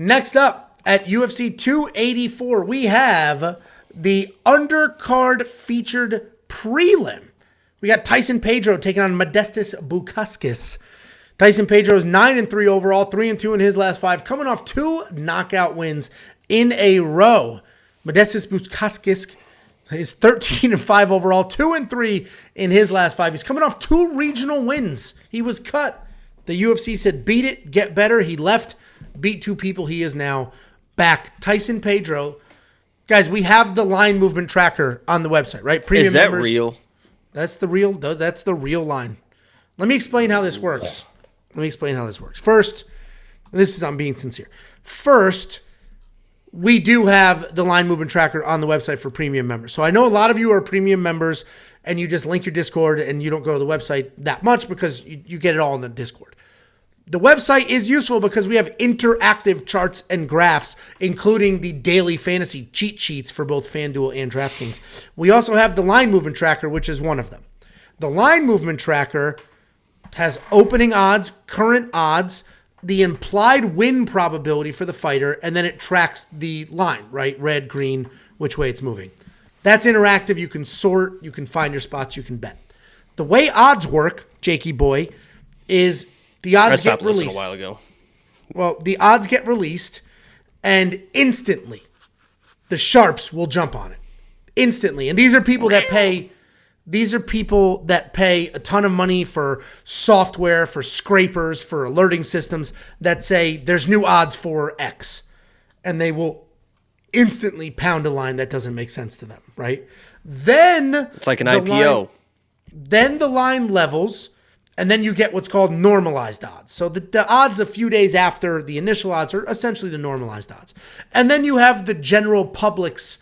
Next up at UFC 284, we have the undercard featured prelim. We got Tyson Pedro taking on Modestas Bukauskas. Tyson Pedro is 9-3 overall, 3-2 in his last 5, coming off 2 knockout wins in a row. Modestas Bukauskas is 13-5 overall, 2-3 in his last 5. He's coming off 2 regional wins. He was cut. The UFC said, beat it, get better. He left, beat 2 people. He is now back. Tyson Pedro. Guys, we have the line movement tracker on the website, right? Premium is that members, real? That's the real line. Let me explain how this works. First, I'm being sincere. First, we do have the line movement tracker on the website for premium members. So I know a lot of you are premium members and you just link your Discord and you don't go to the website that much because you get it all in the Discord. The website is useful because we have interactive charts and graphs, including the daily fantasy cheat sheets for both FanDuel and DraftKings. We also have the line movement tracker, which is one of them. The line movement tracker has opening odds, current odds, the implied win probability for the fighter, and then it tracks the line, right? Red, green, which way it's moving. That's interactive. You can sort, you can find your spots, you can bet. The way odds work, Jakey boy, is the odds get released. A while ago. Well, the odds get released, and instantly, the sharps will jump on it. Instantly. And these are people that pay a ton of money for software, for scrapers, for alerting systems that say there's new odds for X. And they will instantly pound a line that doesn't make sense to them, right? Then it's like an IPO. Then the line levels, and then you get what's called normalized odds. So the odds a few days after the initial odds are essentially the normalized odds. And then you have the general public's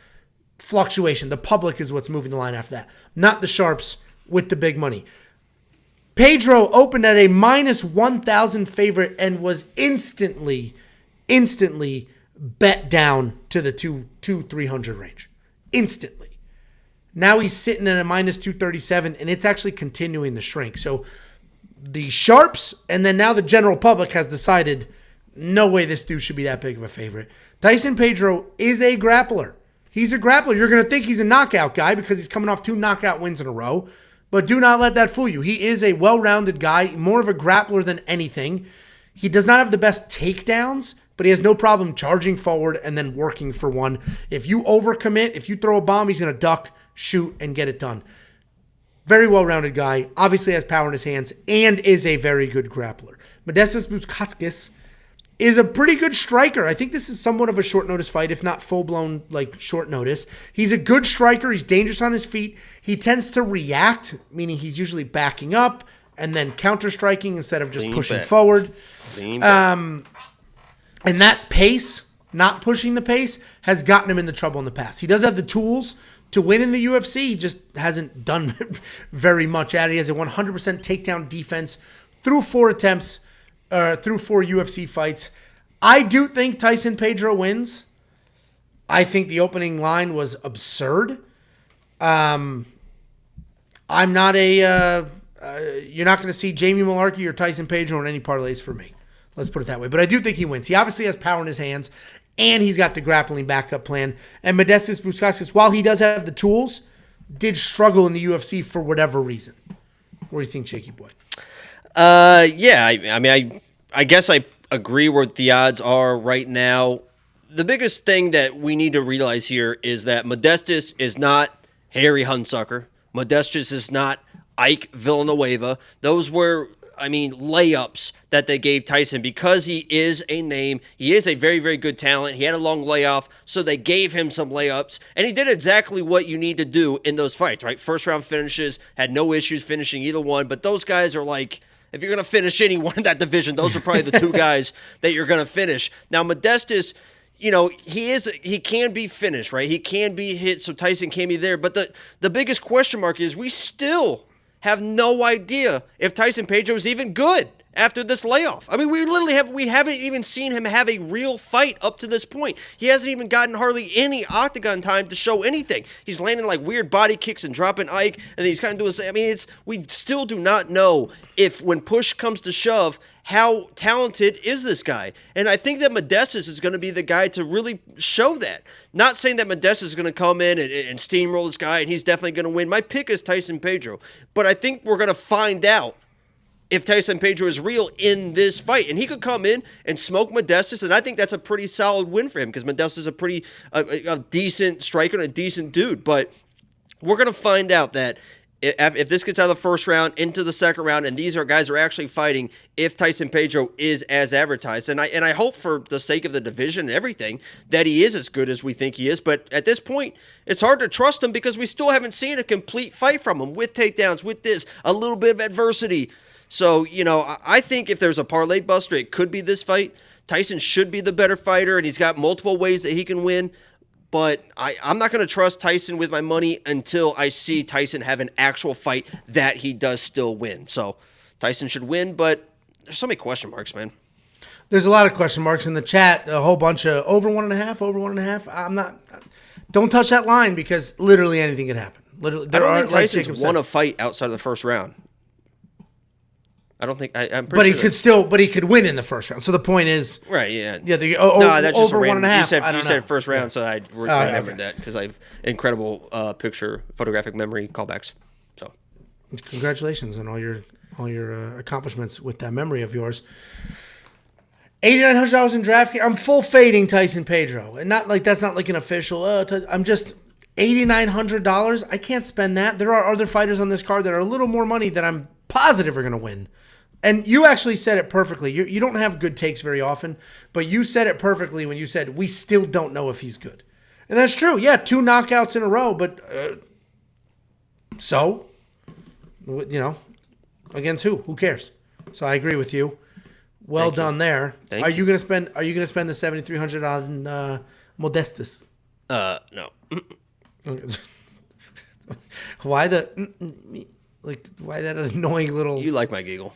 fluctuation. The public is what's moving the line after that, not the sharps with the big money. Pedro opened at a minus 1,000 favorite and was instantly bet down to the 300 range. Instantly. Now he's sitting at a minus 237, and it's actually continuing to shrink. So the sharps and then now the general public has decided no way this dude should be that big of a favorite. Tyson Pedro is a grappler. He's a grappler. You're going to think he's a knockout guy because he's coming off 2 knockout wins in a row. But do not let that fool you. He is a well-rounded guy, more of a grappler than anything. He does not have the best takedowns, but he has no problem charging forward and then working for one. If you overcommit, if you throw a bomb, he's going to duck, shoot, and get it done. Very well-rounded guy. Obviously has power in his hands and is a very good grappler. Modestas Bukauskas is a pretty good striker. I think this is somewhat of a short notice fight, if not full-blown short notice. He's a good striker. He's dangerous on his feet. He tends to react, meaning he's usually backing up and then counter-striking instead of just pushing forward. And that pace, not pushing the pace, has gotten him into trouble in the past. He does have the tools to win in the UFC. He just hasn't done very much at it. He has a 100% takedown defense through 4 attempts, through 4 UFC fights. I do think Tyson Pedro wins. I think the opening line was absurd. I'm not you're not going to see Jamie Malarkey or Tyson Pedro in any parlays for me. Let's put it that way. But I do think he wins. He obviously has power in his hands, and he's got the grappling backup plan. And Modestas Bukauskas, while he does have the tools, did struggle in the UFC for whatever reason. What do you think, Jakey boy? Yeah, I guess I agree where the odds are right now. The biggest thing that we need to realize here is that Modestas is not Harry Hunsucker. Modestas is not Ike Villanueva. Those were, layups that they gave Tyson because he is a name. He is a very, very good talent. He had a long layoff, so they gave him some layups, and he did exactly what you need to do in those fights, right? First round finishes, had no issues finishing either one, but those guys are like, if you're going to finish anyone in that division, those are probably the 2 guys that you're going to finish. Now, Modestas, he can be finished, right? He can be hit, so Tyson can be there, but the biggest question mark is we still have no idea if Tyson Pedro is even good after this layoff. I mean, we haven't even seen him have a real fight up to this point. He hasn't even gotten hardly any octagon time to show anything. He's landing like weird body kicks and dropping Ike, and he's kind of doing the same. I mean, we still do not know if when push comes to shove, how talented is this guy? And I think that Modestas is going to be the guy to really show that. Not saying that Modestas is going to come in and steamroll this guy, and he's definitely going to win. My pick is Tyson Pedro. But I think we're going to find out if Tyson Pedro is real in this fight. And he could come in and smoke Modestas, and I think that's a pretty solid win for him because Modestas is a pretty a decent striker and a decent dude. But we're going to find out that if this gets out of the first round into the second round, and these are guys who are actually fighting, if Tyson Pedro is as advertised, and I hope for the sake of the division and everything that he is as good as we think he is. But at this point, it's hard to trust him because we still haven't seen a complete fight from him with takedowns, with this, a little bit of adversity. So, I think if there's a parlay buster, it could be this fight. Tyson should be the better fighter, and he's got multiple ways that he can win. But I'm not going to trust Tyson with my money until I see Tyson have an actual fight that he does still win. So Tyson should win, but there's so many question marks, man. There's a lot of question marks in the chat. A whole bunch of over 1.5, over 1.5. Don't touch that line because literally anything could happen. Literally, I don't think Tyson's won a fight outside of the first round. I don't think I'm pretty. But he could win in the first round. So the point is, right? Yeah. Yeah. That's just over 1.5. You said first round, so I remembered that because I have incredible photographic memory callbacks. So, congratulations on all your accomplishments with that memory of yours. $8,900 in DraftKings. I'm full fading Tyson Pedro, and that's not like an official. I'm just $8,900. I can't spend that. There are other fighters on this card that are a little more money that I'm positive are going to win. And you actually said it perfectly. You don't have good takes very often, but you said it perfectly when you said, we still don't know if he's good. And that's true. Yeah, 2 knockouts in a row, but so, against who? Who cares? So I agree with you. Well done there. Are you going to spend the $7,300 on Modestas? No. Why that annoying little... You like my giggle.